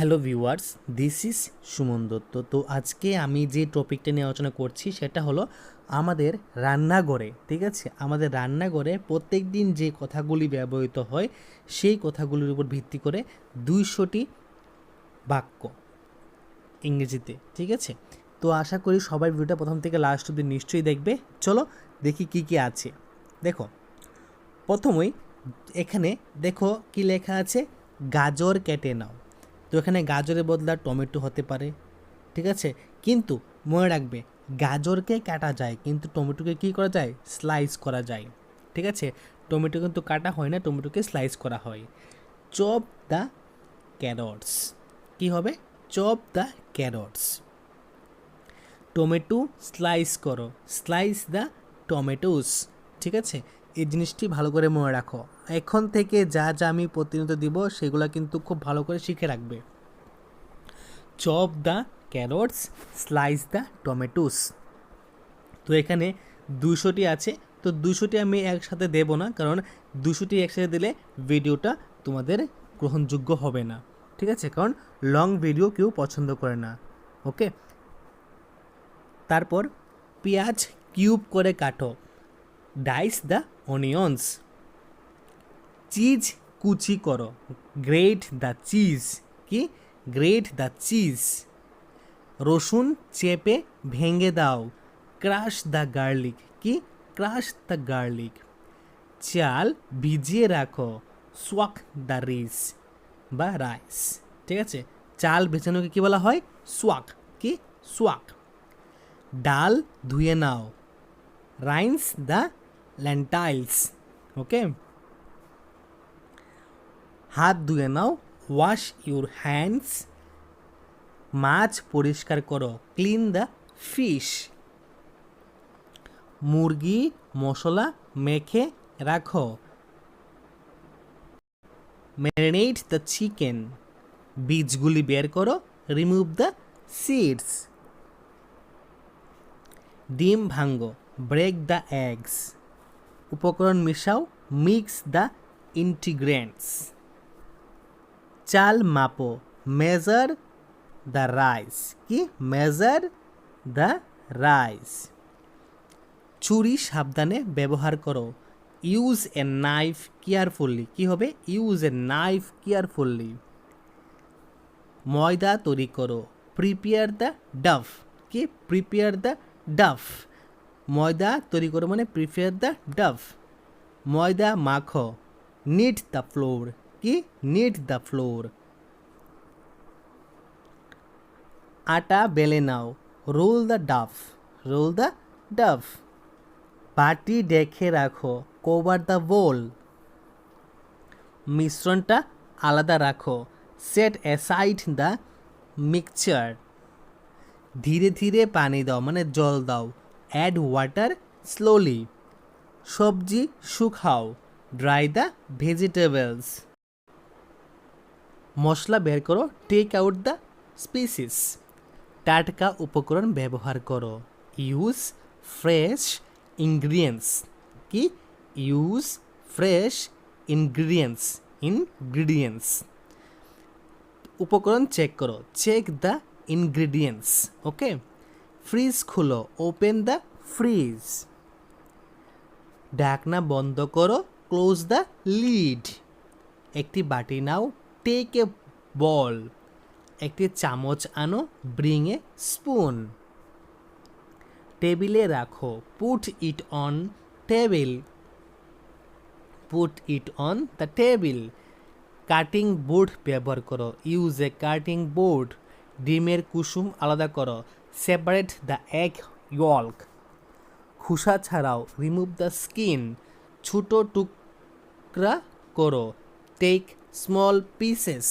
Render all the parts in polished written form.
Hello viewers, this is Suman Dutta. তো আজকে আমি যে টপিকটা নিয়ে আলোচনা করছি সেটা হলো আমাদের রান্নাঘরে, ঠিক আছে? আমাদের রান্নাঘরে প্রত্যেক দিন যে কথাগুলি ব্যবহৃত হয় সেই কথাগুলির উপর ভিত্তি করে 200টি বাক্য ইংরেজিতে, ঠিক আছে? তো আশা করি সবাই ভিডিওটা প্রথম থেকে লাস্ট অবধি নিশ্চয়ই দেখবে। চলো দেখি কি কি আছে। দেখো, প্রথমেই এখানে দেখো কি লেখা আছে, গাজর কেটে নাও। তো এখানে গাজরের বদলে টমেটো হতে পারে, ঠিক আছে? কিন্তু মনে রাখবে, গাজরকে কাটা যায় কিন্তু টমেটোকে কী করা যায়? স্লাইস করা যায়, ঠিক আছে? টমেটো কিন্তু কাটা হয় না, টমেটোকে স্লাইস করা হয়। চপ দ্য ক্যারটস, কী হবে? Chop the carrots. Tomato slice করো, স্লাইস দ্য টমেটোস, ঠিক আছে? এই জিনিসটি ভালো করে মনে রাখো। এখন থেকে যা যা আমি প্রতিনিয়ত দিব সেগুলো কিন্তু খুব ভালো করে শিখে রাখবে। Chop the carrots, slice the tomatoes. তো এখানে 200টি আছে, তো 200টি আমি একসাথে দেব না, কারণ 200টি একসাথে দিলে ভিডিওটা তোমাদের গ্রহণযোগ্য হবে না, ঠিক আছে? কারণ লং ভিডিও কেউ পছন্দ করে না। ওকে, তারপর পেঁয়াজ কিউব করে কাটো, ডাইস দ্য অনিয়ন্স। চিজ কুচি করো, গ্রেট দ্য চিজ। কি? Grate the cheese. রসুন চেপে ভেঙে দাও, ক্রাশ দ্য গার্লিক। কি? Crush the garlic. চাল ভিজিয়ে রাখো, সোয়াক দ্য রাইস বা রাইস, ঠিক আছে? চাল ভেজানোকে কী বলা হয়? সোয়াক। কি? সোয়াক। ডাল ধুয়ে নাও, রাইন্স দ্য ল্যান্টাইলস। ওকে, হাত ধুয়ে নাও, ওয়াশ ইউর হ্যান্ডস। মাছ পরিষ্কার করো, ক্লিন দ্য ফিশ। মুরগি মশলা মেখে রাখো, ম্যারিনেট দ্য চিকেন। বীজগুলি বের করো, রিমুভ দ্য সিডস। ডিম ভাঙ্গো, ব্রেক দ্য এগস। উপকরণ মিশাও, মিক্স দ্য ইন্টিগ্রেন্টস। চাল মাপো, মেজার দ্য রাইস। কি? Measure the rice. ছুরি সাবধানে ব্যবহার করো, ইউজ এ নাইফ কেয়ারফুলি। কি হবে? Use a knife carefully. ময়দা তৈরি করো, প্রিপেয়ার দ্য ডাফ। কি? Prepare the dough. ময়দা তৈরি করো মানে প্রিপেয়ার দ্য ডাফ। ময়দা মাখো, নিট দ্য ফ্লোর। কি? Knead the flour. আটা বেলে নাও, roll the dough. Roll the dough. বাটি ডেকে রাখো, কভার দ্য বোল। মিশ্রণটা আলাদা রাখো, সেট অ্যাসাইড দ্য মিক্সচার। ধীরে ধীরে পানি দাও মানে জল দাও, অ্যাড ওয়াটার স্লোলি। সবজি শুকাও, ড্রাই দ্য ভেজিটেবলস। মশলা বের করো, টেক আউট দ্য স্পিসিস। টাটকা উপকরণ ব্যবহার করো, ইউজ ফ্রেশ ইনগ্রিডিয়েন্টস। কি? Use fresh ingredients. ইনগ্রিডিয়েন্টস। উপকরণ চেক করো, check the ingredients. Okay, fridge খুলো, ওপেন দ্য ফ্রিজ। ঢাকনা বন্ধ করো, ক্লোজ দ্য লিড। একটি বাটি নাও, টেক এ বল। একটি চামচ আনো, ব্রিং এ স্পুন। টেবিলে রাখো, put it on table. Put it on the table. Cutting board ব্যবহার করো, ইউজ এ কাটিং বোর্ড। ডিমের কুসুম আলাদা করো, সেপারেট দ্য এগ ইয়ল্ক। খোসা ছাড়াও, রিমুভ দ্য স্কিন। ছোটো টুকরা করো, টেক স্মল পিসেস।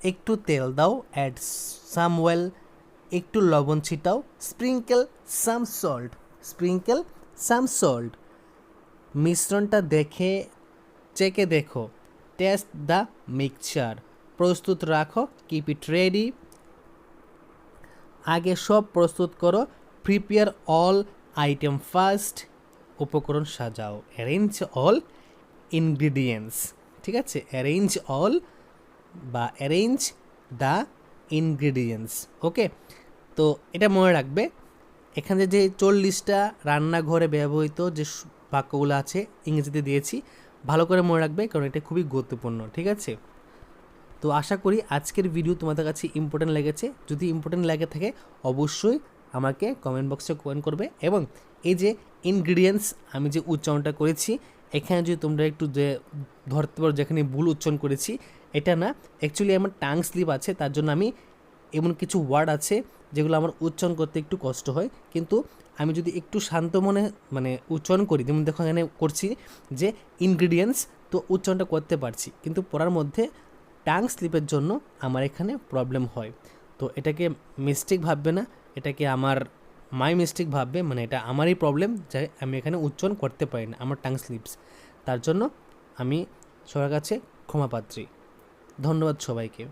একটু তেল দাও, অ্যাড সাম ওয়েল। একটু লবণ ছিটাও, স্প্রিঙ্কেল সাম সল্ট। স্প্রিঙ্কেল সাম সল্ট। মিশ্রণটা দেখে চেকে দেখো, টেস্ট দ্য মিক্সচার। প্রস্তুত রাখো, কিপ ইট রেডি। আগে সব প্রস্তুত করো, প্রিপেয়ার অল আইটেম ফার্স্ট। উপকরণ সাজাও, অ্যারেঞ্জ অল ইনগ্রিডিয়েন্টস। ঠিক আছে, অ্যারেঞ্জ অল বা অ্যারেঞ্জ দ্য ইনগ্রিডিয়েন্টস। ওকে, তো এটা মনে রাখবে। এখানে যে 40টা রান্নাঘরে ব্যবহৃত যে বাক্যগুলো আছে ইংরেজিতে দিয়েছি, ভালো করে মনে রাখবে, কারণ এটা খুবই গুরুত্বপূর্ণ। ঠিক আছে, তো আশা করি আজকের ভিডিও তোমাদের কাছে ইম্পর্টেন্ট লেগেছে। যদি ইম্পর্টেন্ট লেগে থাকে অবশ্যই আমাকে কমেন্ট বক্সে কমেন্ট করবে। এবং এই যে ইনগ্রিডিয়েন্টস আমি যে উচ্চারণটা করেছি, এখানে যদি তোমরা একটু যে ধরতে পারো যেখানে ভুল উচ্চারণ করেছি, এটা না, অ্যাকচুয়ালি আমার টাং স্লিপ আছে, তার জন্য আমি এমন কিছু ওয়ার্ড আছে যেগুলো আমার উচ্চারণ করতে একটু কষ্ট হয়, কিন্তু আমি যদি একটু শান্ত মনে মানে উচ্চারণ করি, যেমন দেখো এখানে করছি যে ইনগ্রিডিয়েন্টস, তো উচ্চারণটা করতে পারছি, কিন্তু পড়ার মধ্যে টাং স্লিপের জন্য আমার এখানে প্রবলেম হয়। তো এটাকে মিস্টেক ভাববে না, এটাকে আমার মাই মিস্টেক ভাববে, মানে এটা আমারই প্রবলেম যে আমি এখানে উচ্চারণ করতে পারি না, আমার টাং স্লিপস। তার জন্য আমি সবার কাছে ক্ষমাপাত্রী। ধন্যবাদ সবাইকে।